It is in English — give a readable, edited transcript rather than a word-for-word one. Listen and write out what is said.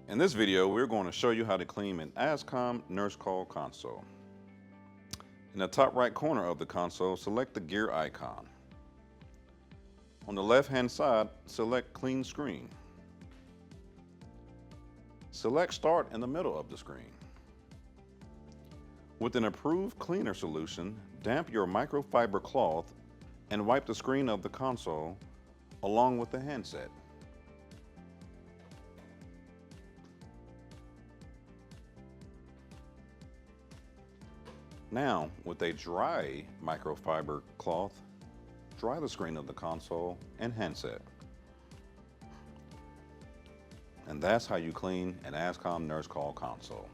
In this video, we're going to show you how to clean an Ascom nurse call console. In the top right corner of the console, select the gear icon. On the left-hand side, select Clean Screen. Select Start in the middle of the screen. With an approved cleaner solution, damp your microfiber cloth and wipe the screen of the console along with the handset. Now, with a dry microfiber cloth, dry the screen of the console and handset. And that's how you clean an Ascom nurse call console.